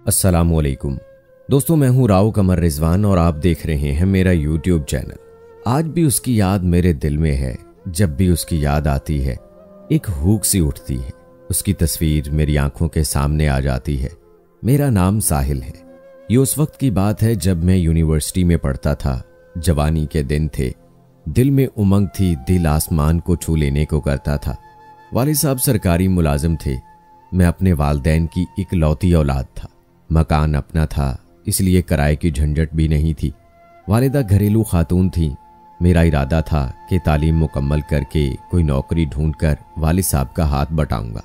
अस्सलामुअलैकुम दोस्तों, मैं हूं राव कमर रिजवान और आप देख रहे हैं मेरा यूट्यूब चैनल। आज भी उसकी याद मेरे दिल में है। जब भी उसकी याद आती है एक हुक सी उठती है, उसकी तस्वीर मेरी आंखों के सामने आ जाती है। मेरा नाम साहिल है। ये उस वक्त की बात है जब मैं यूनिवर्सिटी में पढ़ता था। जवानी के दिन थे, दिल में उमंग थी, दिल आसमान को छू लेने को करता था। वालिद साहब सरकारी मुलाजिम थे। मैं अपने वालिदैन की इकलौती औलाद था। मकान अपना था, इसलिए किराए की झंझट भी नहीं थी। वालिदा घरेलू खातून थी। मेरा इरादा था कि तालीम मुकम्मल करके कोई नौकरी ढूंढकर वालिद साहब का हाथ बटाऊंगा।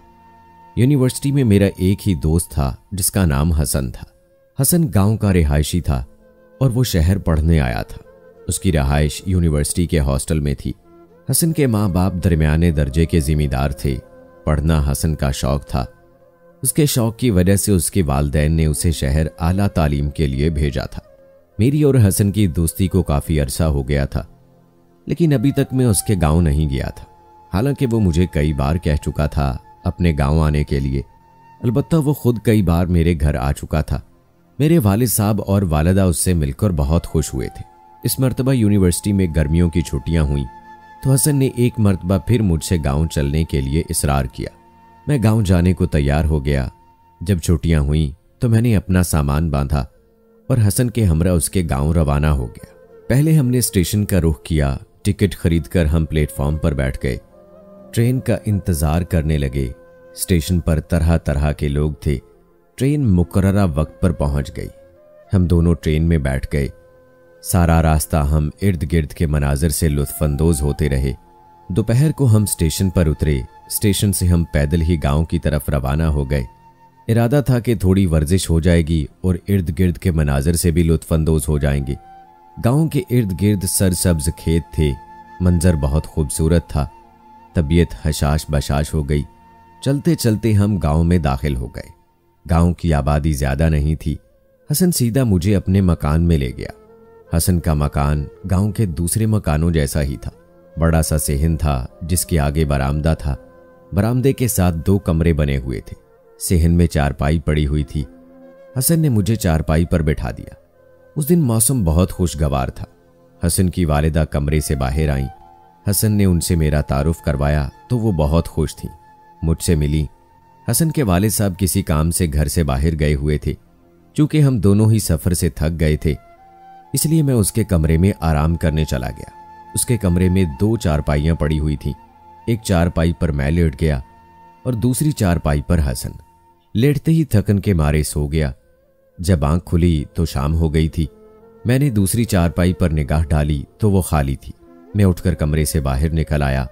यूनिवर्सिटी में मेरा एक ही दोस्त था जिसका नाम हसन था। हसन गांव का रिहायशी था और वो शहर पढ़ने आया था। उसकी रहाइश यूनिवर्सिटी के हॉस्टल में थी। हसन के माँ बाप दरमियाने दर्जे के जिम्मेदार थे। पढ़ना हसन का शौक था। उसके शौक की वजह से उसके वालिदैन ने उसे शहर आला तालीम के लिए भेजा था। मेरी और हसन की दोस्ती को काफ़ी अरसा हो गया था, लेकिन अभी तक मैं उसके गांव नहीं गया था। हालांकि वो मुझे कई बार कह चुका था अपने गांव आने के लिए। अलबत्ता वो खुद कई बार मेरे घर आ चुका था। मेरे वालिद साहब और वालिदा उससे मिलकर बहुत खुश हुए थे। इस मरतबा यूनिवर्सिटी में गर्मियों की छुट्टियां हुई तो हसन ने एक मरतबा फिर मुझसे गाँव चलने के लिए इसरार किया। मैं गांव जाने को तैयार हो गया। जब छुट्टियां हुई तो मैंने अपना सामान बांधा और हसन के हमरा उसके गांव रवाना हो गया। पहले हमने स्टेशन का रुख किया। टिकट खरीदकर हम प्लेटफॉर्म पर बैठ गए। ट्रेन का इंतजार करने लगे। स्टेशन पर तरह तरह के लोग थे। ट्रेन मुकर्ररा वक्त पर पहुंच गई। हम दोनों ट्रेन में बैठ गए। सारा रास्ता हम इर्द गिर्द के मनाजिर से लुत्फानंदोज होते रहे। दोपहर को हम स्टेशन पर उतरे। स्टेशन से हम पैदल ही गांव की तरफ रवाना हो गए। इरादा था कि थोड़ी वर्जिश हो जाएगी और इर्द गिर्द के मनाजिर से भी लुत्फानंदोज हो जाएंगे। गांव के इर्द गिर्द सरसब्ज खेत थे। मंजर बहुत खूबसूरत था। तबीयत हशाश बशाश हो गई। चलते चलते हम गांव में दाखिल हो गए। गांव की आबादी ज्यादा नहीं थी। हसन सीधा मुझे अपने मकान में ले गया। हसन का मकान गांव के दूसरे मकानों जैसा ही था। बड़ा सा सेहन था जिसके आगे बरामदा था। बरामदे के साथ 2 कमरे बने हुए थे। सेहन में चारपाई पड़ी हुई थी। हसन ने मुझे चारपाई पर बैठा दिया। उस दिन मौसम बहुत खुशगवार था। हसन की वालिदा कमरे से बाहर आईं। हसन ने उनसे मेरा तारुफ करवाया तो वो बहुत खुश थीं। मुझसे मिली। हसन के वालिद साहब किसी काम से घर से बाहर गए हुए थे। चूंकि हम दोनों ही सफर से थक गए थे, इसलिए मैं उसके कमरे में आराम करने चला गया। उसके कमरे में 2 चारपाइयां पड़ी हुई थीं। एक चारपाई पर मैं लेट गया और दूसरी चारपाई पर हसन। लेटते ही थकन के मारे सो गया। जब आंख खुली तो शाम हो गई थी। मैंने दूसरी चारपाई पर निगाह डाली तो वो खाली थी। मैं उठकर कमरे से बाहर निकल आया।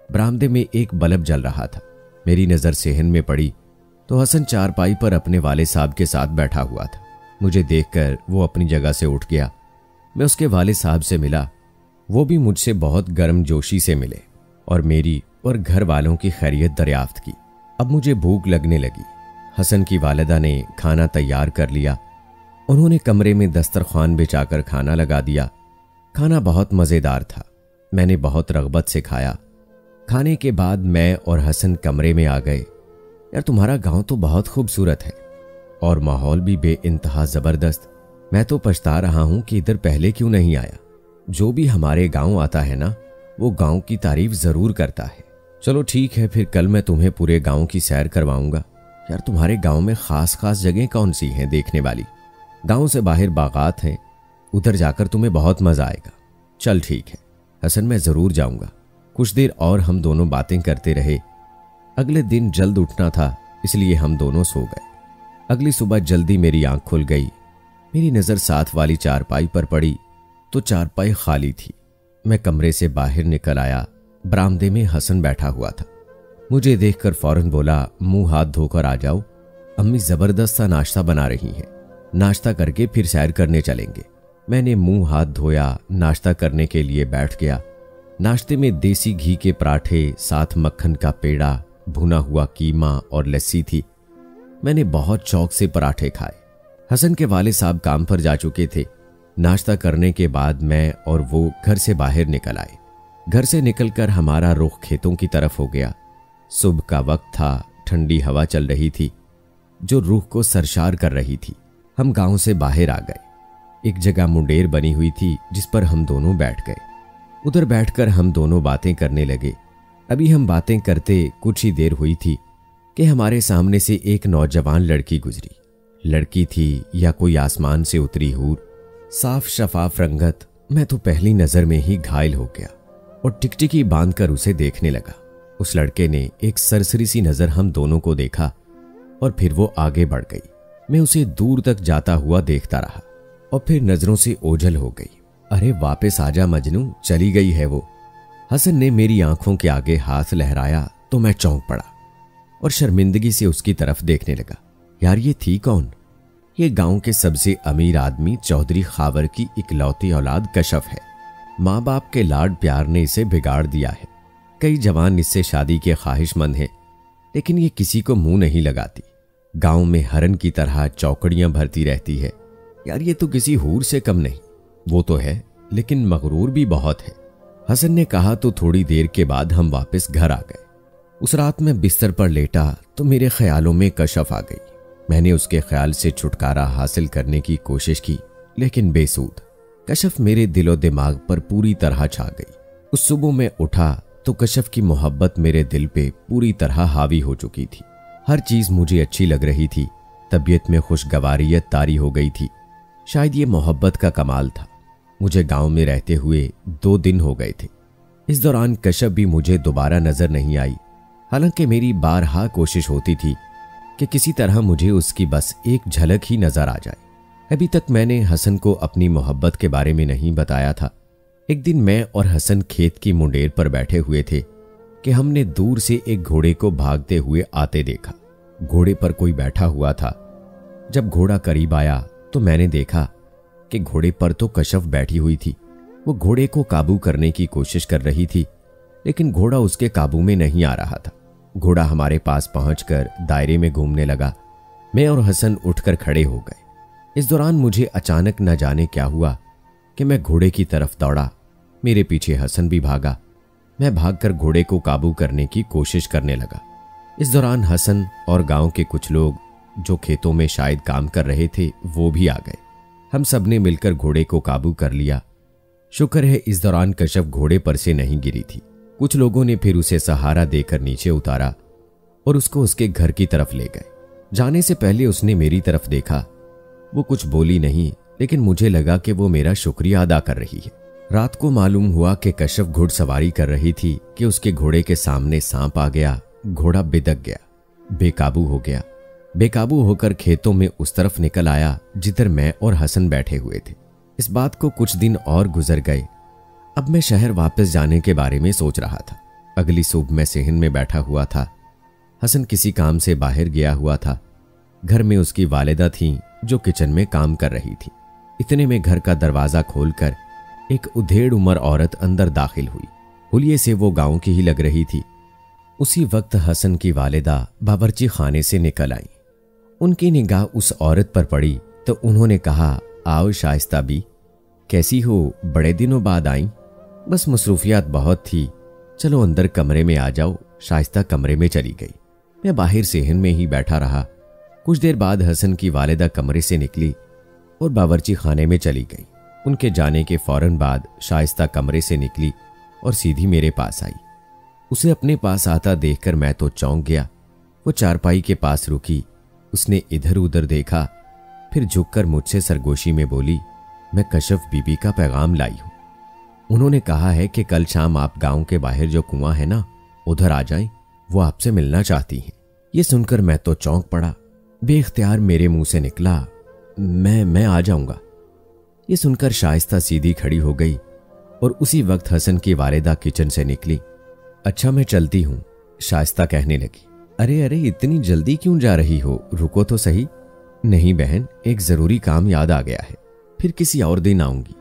बरामदे में एक बल्ब जल रहा था। मेरी नज़र सेहन में पड़ी तो हसन चारपाई पर अपने वालिद साहब के साथ बैठा हुआ था। मुझे देखकर वो अपनी जगह से उठ गया। मैं उसके वालिद साहब से मिला। वो भी मुझसे बहुत गर्मजोशी से मिले और मेरी और घर वालों की खैरियत दरियाफ्त की। अब मुझे भूख लगने लगी। हसन की वालिदा ने खाना तैयार कर लिया। उन्होंने कमरे में दस्तरखान बिछाकर खाना लगा दिया। खाना बहुत मज़ेदार था। मैंने बहुत रग़बत से खाया। खाने के बाद मैं और हसन कमरे में आ गए। यार, तुम्हारा गांव तो बहुत खूबसूरत है और माहौल भी बेइंतहा ज़बरदस्त। मैं तो पछता रहा हूं कि इधर पहले क्यों नहीं आया। जो भी हमारे गांव आता है ना, वो गांव की तारीफ ज़रूर करता है। चलो ठीक है, फिर कल मैं तुम्हें पूरे गांव की सैर करवाऊंगा। यार, तुम्हारे गांव में खास जगह कौन सी हैं देखने वाली? गांव से बाहर बागात हैं, उधर जाकर तुम्हें बहुत मज़ा आएगा। चल ठीक है हसन, मैं ज़रूर जाऊंगा। कुछ देर और हम दोनों बातें करते रहे। अगले दिन जल्द उठना था, इसलिए हम दोनों सो गए। अगली सुबह जल्दी मेरी आंख खुल गई। मेरी नज़र साथ वाली चारपाई पर पड़ी तो चारपाई खाली थी। मैं कमरे से बाहर निकल आया। बरामदे में हसन बैठा हुआ था। मुझे देखकर फौरन बोला, मुंह हाथ धोकर आ जाओ, अम्मी ज़बरदस्त सा नाश्ता बना रही हैं। नाश्ता करके फिर सैर करने चलेंगे। मैंने मुंह हाथ धोया, नाश्ता करने के लिए बैठ गया। नाश्ते में देसी घी के पराठे, साथ मक्खन का पेड़ा, भुना हुआ कीमा और लस्सी थी। मैंने बहुत शौक से पराठे खाए। हसन के वालिद साहब काम पर जा चुके थे। नाश्ता करने के बाद मैं और वो घर से बाहर निकल आए। घर से निकलकर हमारा रुख खेतों की तरफ हो गया। सुबह का वक्त था, ठंडी हवा चल रही थी। जो रूह को सरशार कर रही थी। हम गांव से बाहर आ गए। एक जगह मुंडेर बनी हुई थी जिस पर हम दोनों बैठ गए। उधर बैठकर हम दोनों बातें करने लगे। अभी हम बातें करते कुछ ही देर हुई थी कि हमारे सामने से एक नौजवान लड़की गुजरी। लड़की थी या कोई आसमान से उतरी हूर, साफ शफाफ रंगत। मैं तो पहली नजर में ही घायल हो गया और टिकटिकी बांधकर उसे देखने लगा। उस लड़के ने एक सरसरी सी नजर हम दोनों को देखा और फिर वो आगे बढ़ गई। मैं उसे दूर तक जाता हुआ देखता रहा और फिर नजरों से ओझल हो गई। अरे वापस आजा मजनू, चली गई है वो। हसन ने मेरी आंखों के आगे हाथ लहराया तो मैं चौंक पड़ा और शर्मिंदगी से उसकी तरफ देखने लगा। यार ये थी कौन? ये गांव के सबसे अमीर आदमी चौधरी खावर की इकलौती औलाद कशफ है। माँ बाप के लाड प्यार ने इसे बिगाड़ दिया है। कई जवान इससे शादी के ख्वाहिशमंद हैं, लेकिन ये किसी को मुंह नहीं लगाती। गांव में हरन की तरह चौकड़ियां भरती रहती है। यार ये तो किसी हूर से कम नहीं। वो तो है, लेकिन मगरूर भी बहुत है। हसन ने कहा तो थोड़ी देर के बाद हम वापस घर आ गए। उस रात मैं बिस्तर पर लेटा तो मेरे ख्यालों में कशफ आ गई। मैंने उसके ख्याल से छुटकारा हासिल करने की कोशिश की, लेकिन बेसूद। कशफ मेरे दिलो दिमाग पर पूरी तरह छा गई। उस सुबह मैं उठा तो कशफ की मोहब्बत मेरे दिल पे पूरी तरह हावी हो चुकी थी। हर चीज मुझे अच्छी लग रही थी। तबीयत में खुशगवारियत तारी हो गई थी। शायद ये मोहब्बत का कमाल था। मुझे गांव में रहते हुए 2 दिन हो गए थे। इस दौरान कशफ भी मुझे दोबारा नजर नहीं आई। हालांकि मेरी बारहा कोशिश होती थी कि किसी तरह मुझे उसकी बस एक झलक ही नजर आ जाए। अभी तक मैंने हसन को अपनी मोहब्बत के बारे में नहीं बताया था। एक दिन मैं और हसन खेत की मुंडेर पर बैठे हुए थे कि हमने दूर से एक घोड़े को भागते हुए आते देखा। घोड़े पर कोई बैठा हुआ था। जब घोड़ा करीब आया तो मैंने देखा कि घोड़े पर तो कशफ बैठी हुई थी। वो घोड़े को काबू करने की कोशिश कर रही थी, लेकिन घोड़ा उसके काबू में नहीं आ रहा था। घोड़ा हमारे पास पहुंचकर दायरे में घूमने लगा। मैं और हसन उठकर खड़े हो गए। इस दौरान मुझे अचानक न जाने क्या हुआ कि मैं घोड़े की तरफ दौड़ा। मेरे पीछे हसन भी भागा। मैं भागकर घोड़े को काबू करने की कोशिश करने लगा। इस दौरान हसन और गांव के कुछ लोग जो खेतों में शायद काम कर रहे थे वो भी आ गए। हम सब ने मिलकर घोड़े को काबू कर लिया। शुक्र है इस दौरान कशफ घोड़े पर से नहीं गिरी थी। कुछ लोगों ने फिर उसे सहारा देकर नीचे उतारा और उसको उसके घर की तरफ ले गए। जाने से पहले उसने मेरी तरफ देखा। वो कुछ बोली नहीं, लेकिन मुझे लगा कि वो मेरा शुक्रिया अदा कर रही है। रात को मालूम हुआ कि कशफ घुड़सवारी कर रही थी कि उसके घोड़े के सामने सांप आ गया। घोड़ा बिदक गया, बेकाबू हो गया। बेकाबू होकर खेतों में उस तरफ निकल आया जिधर मैं और हसन बैठे हुए थे। इस बात को कुछ दिन और गुजर गए। अब मैं शहर वापस जाने के बारे में सोच रहा था। अगली सुबह मैं सेहन में बैठा हुआ था। हसन किसी काम से बाहर गया हुआ था। घर में उसकी वालिदा थी जो किचन में काम कर रही थी। इतने में घर का दरवाजा खोलकर एक उधेड़ उम्र औरत अंदर दाखिल हुई। हुलिये से वो गांव की ही लग रही थी। उसी वक्त हसन की वालिदा बावर्ची खाने से निकल आई। उनकी निगाह उस औरत पर पड़ी तो उन्होंने कहा, आओ शाइस्ता बी, कैसी हो? बड़े दिनों बाद आई। बस मसरूफियात बहुत थी, चलो अंदर कमरे में आ जाओ। शाइस्ता कमरे में चली गई। मैं बाहर सेहन में ही बैठा रहा। कुछ देर बाद हसन की वालिदा कमरे से निकली और बावर्ची खाने में चली गई। उनके जाने के फौरन बाद शाइस्ता कमरे से निकली और सीधी मेरे पास आई। उसे अपने पास आता देखकर मैं तो चौंक गया। वो चारपाई के पास रुकी। उसने इधर उधर देखा, फिर झुककर मुझसे सरगोशी में बोली, मैं कशफ बीबी का पैगाम लाई हूं। उन्होंने कहा है कि कल शाम आप गांव के बाहर जो कुआं है ना, उधर आ जाएं। वो आपसे मिलना चाहती हैं। ये सुनकर मैं तो चौंक पड़ा। बेख्तियार मेरे मुंह से निकला, मैं आ जाऊंगा। ये सुनकर शाइस्ता सीधी खड़ी हो गई और उसी वक्त हसन की वालिदा किचन से निकली। अच्छा मैं चलती हूं, शाइस्ता कहने लगी। अरे अरे इतनी जल्दी क्यों जा रही हो? रुको तो सही। नहीं बहन, एक जरूरी काम याद आ गया है, फिर किसी और दिन आऊंगी।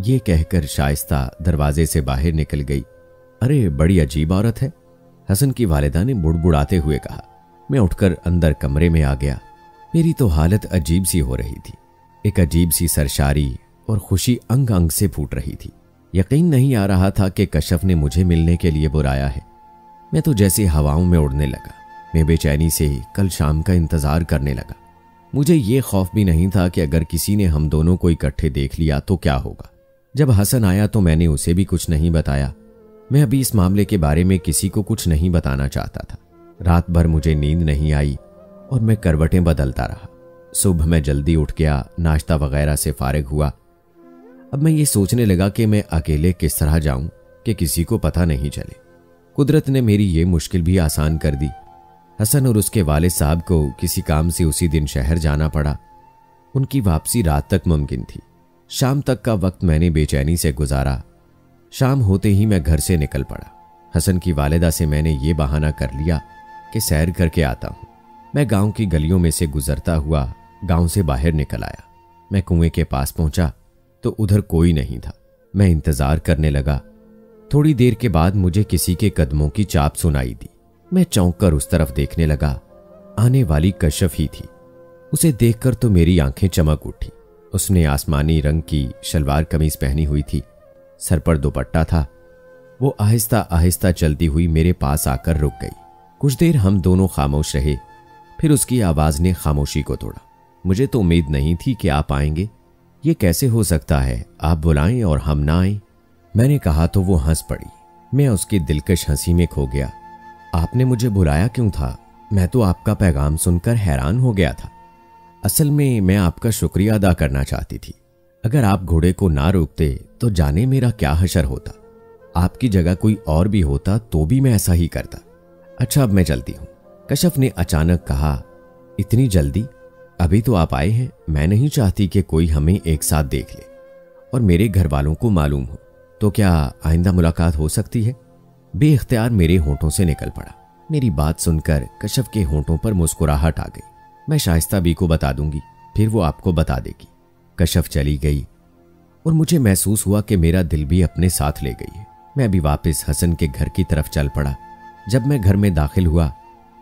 ये कहकर शाइस्ता दरवाजे से बाहर निकल गई। अरे बड़ी अजीब औरत है, हसन की वालिदा ने बुड़बुड़ाते हुए कहा। मैं उठकर अंदर कमरे में आ गया। मेरी तो हालत अजीब सी हो रही थी। एक अजीब सी सरशारी और खुशी अंग अंग से फूट रही थी। यकीन नहीं आ रहा था कि कशफ ने मुझे मिलने के लिए बुलाया है। मैं तो जैसे हवाओं में उड़ने लगा। मैं बेचैनी से कल शाम का इंतजार करने लगा। मुझे ये खौफ भी नहीं था कि अगर किसी ने हम दोनों को इकट्ठे देख लिया तो क्या होगा। जब हसन आया तो मैंने उसे भी कुछ नहीं बताया। मैं अभी इस मामले के बारे में किसी को कुछ नहीं बताना चाहता था। रात भर मुझे नींद नहीं आई और मैं करवटें बदलता रहा। सुबह मैं जल्दी उठ गया, नाश्ता वगैरह से फारिग हुआ। अब मैं ये सोचने लगा कि मैं अकेले किस तरह जाऊं कि किसी को पता नहीं चले। कुदरत ने मेरी ये मुश्किल भी आसान कर दी। हसन और उसके वालिद साहब को किसी काम से उसी दिन शहर जाना पड़ा। उनकी वापसी रात तक मुमकिन थी। शाम तक का वक्त मैंने बेचैनी से गुजारा। शाम होते ही मैं घर से निकल पड़ा। हसन की वालिदा से मैंने ये बहाना कर लिया कि सैर करके आता हूं। मैं गांव की गलियों में से गुजरता हुआ गांव से बाहर निकल आया। मैं कुएं के पास पहुंचा तो उधर कोई नहीं था। मैं इंतजार करने लगा। थोड़ी देर के बाद मुझे किसी के कदमों की चाप सुनाई दी। मैं चौंक कर उस तरफ देखने लगा। आने वाली कशफ ही थी। उसे देखकर तो मेरी आंखें चमक उठी। उसने आसमानी रंग की शलवार कमीज पहनी हुई थी, सर पर दुपट्टा था। वो आहिस्ता आहिस्ता चलती हुई मेरे पास आकर रुक गई। कुछ देर हम दोनों खामोश रहे। फिर उसकी आवाज ने खामोशी को तोड़ा। मुझे तो उम्मीद नहीं थी कि आप आएंगे। ये कैसे हो सकता है, आप बुलाएं और हम ना आएं? मैंने कहा तो वो हंस पड़ी। मैं उसकी दिलकश हंसी में खो गया। आपने मुझे बुलाया क्यों था? मैं तो आपका पैगाम सुनकर हैरान हो गया था। असल में मैं आपका शुक्रिया अदा करना चाहती थी। अगर आप घोड़े को ना रोकते तो जाने मेरा क्या हशर होता। आपकी जगह कोई और भी होता तो भी मैं ऐसा ही करता। अच्छा, अब मैं चलती हूं। कशफ ने अचानक कहा, इतनी जल्दी? अभी तो आप आए हैं। मैं नहीं चाहती कि कोई हमें एक साथ देख ले और मेरे घर वालों को मालूम हो। तो क्या आइंदा मुलाकात हो सकती है? बेइख्तियार मेरे होंठों से निकल पड़ा। मेरी बात सुनकर कशफ के होंठों पर मुस्कुराहट आ गई। मैं शाइस्ता बी को बता दूंगी, फिर वो आपको बता देगी। कशफ चली गई और मुझे महसूस हुआ कि मेरा दिल भी अपने साथ ले गई है। मैं भी वापस हसन के घर की तरफ चल पड़ा। जब मैं घर में दाखिल हुआ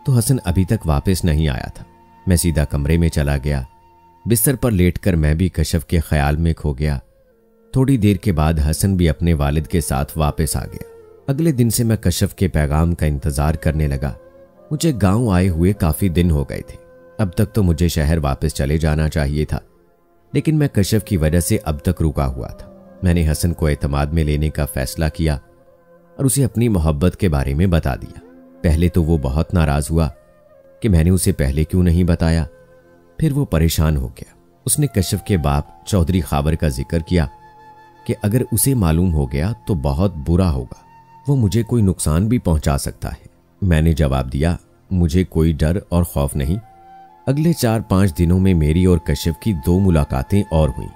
तो हसन अभी तक वापस नहीं आया था। मैं सीधा कमरे में चला गया। बिस्तर पर लेटकर मैं भी कशफ के ख्याल में खो गया। थोड़ी देर के बाद हसन भी अपने वालिद के साथ वापस आ गया। अगले दिन से मैं कशफ के पैगाम का इंतजार करने लगा। मुझे गांव आए हुए काफी दिन हो गए थे। अब तक तो मुझे शहर वापस चले जाना चाहिए था, लेकिन मैं कशफ की वजह से अब तक रुका हुआ था। मैंने हसन को एतमाद में लेने का फैसला किया और उसे अपनी मोहब्बत के बारे में बता दिया। पहले तो वो बहुत नाराज हुआ कि मैंने उसे पहले क्यों नहीं बताया। फिर वो परेशान हो गया। उसने कशफ के बाप चौधरी खाबर का जिक्र किया कि अगर उसे मालूम हो गया तो बहुत बुरा होगा, वो मुझे कोई नुकसान भी पहुंचा सकता है। मैंने जवाब दिया, मुझे कोई डर और खौफ नहीं। अगले 4-5 दिनों में मेरी और कशफ की 2 मुलाकातें और हुईं।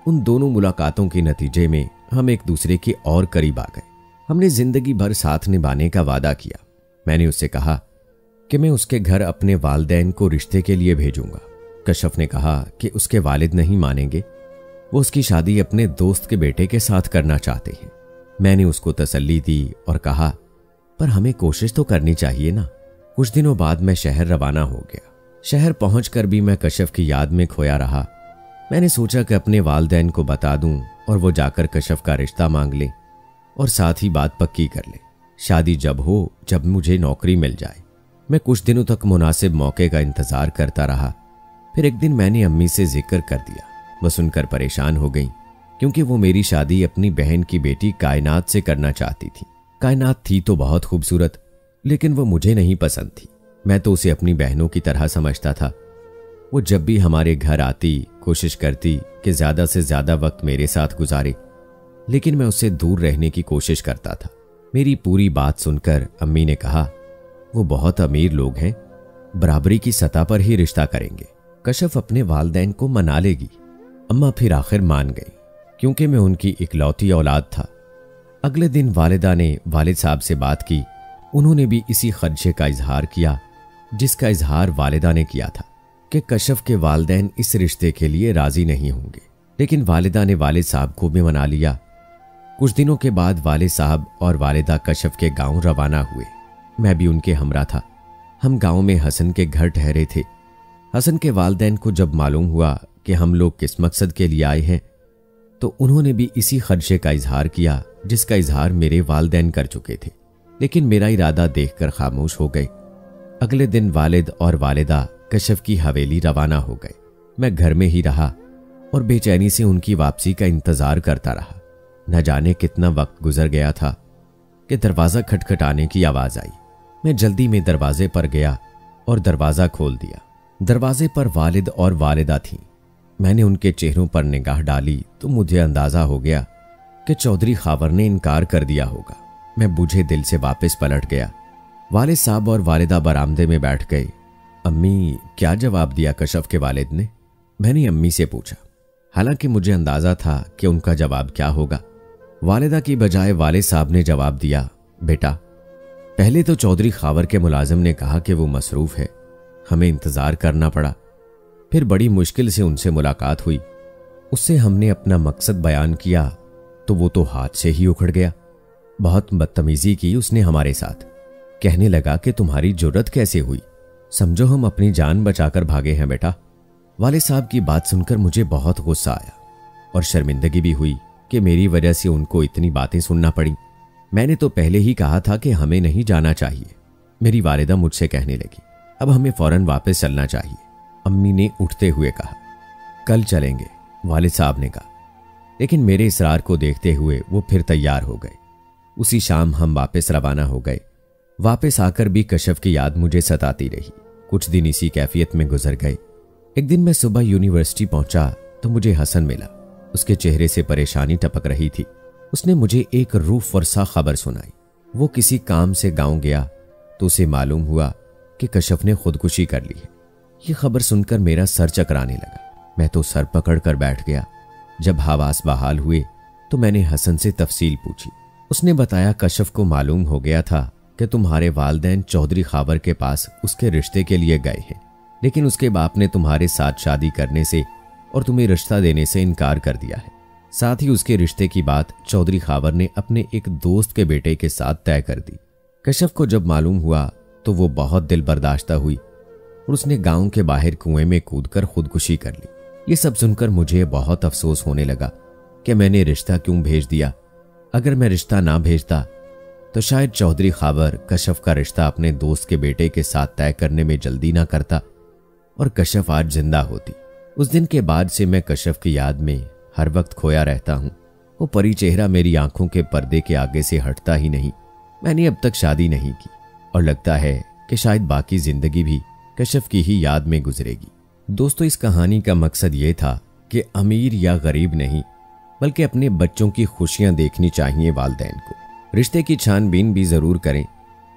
उन दोनों मुलाकातों के नतीजे में हम एक दूसरे के और करीब आ गए। हमने जिंदगी भर साथ निभाने का वादा किया। मैंने उससे कहा कि मैं उसके घर अपने वालिदैन को रिश्ते के लिए भेजूंगा। कशफ ने कहा कि उसके वालिद नहीं मानेंगे, वो उसकी शादी अपने दोस्त के बेटे के साथ करना चाहते हैं। मैंने उसको तसल्ली दी और कहा, पर हमें कोशिश तो करनी चाहिए ना। कुछ दिनों बाद मैं शहर रवाना हो गया। शहर पहुंचकर भी मैं कशफ की याद में खोया रहा। मैंने सोचा कि अपने वालिदैन को बता दूं और वो जाकर कशफ का रिश्ता मांग ले और साथ ही बात पक्की कर ले। शादी जब हो, जब मुझे नौकरी मिल जाए। मैं कुछ दिनों तक मुनासिब मौके का इंतजार करता रहा। फिर एक दिन मैंने अम्मी से जिक्र कर दिया। वो सुनकर परेशान हो गई, क्योंकि वो मेरी शादी अपनी बहन की बेटी कायनात से करना चाहती थी। कायनात थी तो बहुत खूबसूरत, लेकिन वो मुझे नहीं पसंद थी। मैं तो उसे अपनी बहनों की तरह समझता था। वो जब भी हमारे घर आती कोशिश करती कि ज्यादा से ज्यादा वक्त मेरे साथ गुजारे, लेकिन मैं उससे दूर रहने की कोशिश करता था। मेरी पूरी बात सुनकर अम्मी ने कहा, वो बहुत अमीर लोग हैं, बराबरी की सतह पर ही रिश्ता करेंगे। कशफ अपने वालिदैन को मना लेगी। अम्मा फिर आखिर मान गई, क्योंकि मैं उनकी इकलौती औलाद था। अगले दिन वालिदा ने वालिद साहब से बात की। उन्होंने भी इसी खदशे का इजहार किया जिसका इजहार वालिदा ने किया था कि कशफ के वालिदैन इस रिश्ते के लिए राजी नहीं होंगे। लेकिन वालिदा ने वालिद साहब को भी मना लिया। कुछ दिनों के बाद वालिद साहब और वालिदा कशफ के गांव रवाना हुए। मैं भी उनके हमरा था। हम गांव में हसन के घर ठहरे थे। हसन के वालिदैन को जब मालूम हुआ कि हम लोग किस मकसद के लिए आए हैं, तो उन्होंने भी इसी खदशे का इजहार किया जिसका इजहार मेरे वालिदैन कर चुके थे। लेकिन मेरा इरादा देखकर खामोश हो गए। अगले दिन वालिद और वालिदा कशफ की हवेली रवाना हो गए। मैं घर में ही रहा और बेचैनी से उनकी वापसी का इंतजार करता रहा। न जाने कितना वक्त गुजर गया था कि दरवाजा खटखटाने की आवाज आई। मैं जल्दी में दरवाजे पर गया और दरवाजा खोल दिया। दरवाजे पर वालिद और वालिदा थीं। मैंने उनके चेहरों पर निगाह डाली तो मुझे अंदाजा हो गया कि चौधरी खावर ने इनकार कर दिया होगा। मैं बुझे दिल से वापस पलट गया। वालिद साहब और वालिदा बरामदे में बैठ गए। अम्मी, क्या जवाब दिया कशफ के वालिद ने? मैंने अम्मी से पूछा। हालांकि मुझे अंदाजा था कि उनका जवाब क्या होगा। वालिदा की बजाय वालिद साहब ने जवाब दिया, बेटा, पहले तो चौधरी खावर के मुलाजिम ने कहा कि वो मसरूफ है, हमें इंतजार करना पड़ा। फिर बड़ी मुश्किल से उनसे मुलाकात हुई। उससे हमने अपना मकसद बयान किया तो वो तो हाथ से ही उखड़ गया। बहुत बदतमीजी की उसने हमारे साथ। कहने लगा कि तुम्हारी जुर्रत कैसे हुई, समझो हम अपनी जान बचाकर भागे हैं बेटा। वालिद साहब की बात सुनकर मुझे बहुत गुस्सा आया और शर्मिंदगी भी हुई कि मेरी वजह से उनको इतनी बातें सुनना पड़ी। मैंने तो पहले ही कहा था कि हमें नहीं जाना चाहिए। मेरी वालिदा मुझसे कहने लगी, अब हमें फौरन वापस चलना चाहिए। अम्मी ने उठते हुए कहा, कल चलेंगे, वालिद साहब ने कहा। लेकिन मेरे इसरार को देखते हुए वो फिर तैयार हो गए। उसी शाम हम वापस रवाना हो गए। वापस आकर भी कशफ की याद मुझे सताती रही। कुछ दिन इसी कैफियत में गुजर गए। एक दिन मैं सुबह यूनिवर्सिटी पहुंचा तो मुझे हसन मिला। उसके चेहरे से परेशानी टपक रही थी। उसने मुझे एक रूह फरसा खबर सुनाई। वो किसी काम से गांव गया तो उसे मालूम हुआ कि कशफ ने खुदकुशी कर ली है। ये खबर सुनकर मेरा सर चकराने लगा। मैं तो सर पकड़ कर बैठ गया। जब हवास बहाल हुए तो मैंने हसन से तफसील पूछी। उसने बताया कशफ को मालूम हो गया था कि तुम्हारे वालिदैन चौधरी खावर के पास उसके रिश्ते के लिए गए हैं, लेकिन उसके बाप ने तुम्हारे साथ शादी करने से और तुम्हें रिश्ता देने से इनकार कर दिया है। साथ ही उसके रिश्ते की बात चौधरी खावर ने अपने एक दोस्त के बेटे के साथ तय कर दी। कशफ को जब मालूम हुआ तो वो बहुत दिल बर्दाश्ता हुई और उसने गांव के बाहर कुएं में कूदकर खुदकुशी कर ली। ये सब सुनकर मुझे बहुत अफसोस होने लगा कि मैंने रिश्ता क्यों भेज दिया। अगर मैं रिश्ता ना भेजता तो शायद चौधरी खावर कशफ का रिश्ता अपने दोस्त के बेटे के साथ तय करने में जल्दी ना करता और कशफ आज जिंदा होती। उस दिन के बाद से मैं कशफ की याद में हर वक्त खोया रहता हूं। वो परी चेहरा मेरी आंखों के पर्दे के आगे से हटता ही नहीं। मैंने अब तक शादी नहीं की और लगता है कि शायद बाकी जिंदगी भी कशफ की ही याद में गुजरेगी। दोस्तों, इस कहानी का मकसद ये था कि अमीर या गरीब नहीं, बल्कि अपने बच्चों की खुशियां देखनी चाहिए वालिदैन को। रिश्ते की छानबीन भी जरूर करें,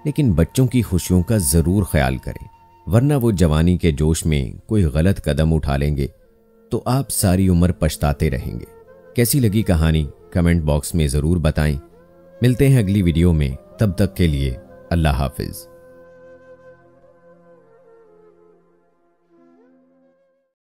लेकिन बच्चों की खुशियों का जरूर ख्याल करें, वरना वो जवानी के जोश में कोई गलत कदम उठा लेंगे तो आप सारी उम्र पछताते रहेंगे। कैसी लगी कहानी कमेंट बॉक्स में जरूर बताएं। मिलते हैं अगली वीडियो में, तब तक के लिए अल्लाह हाफिज।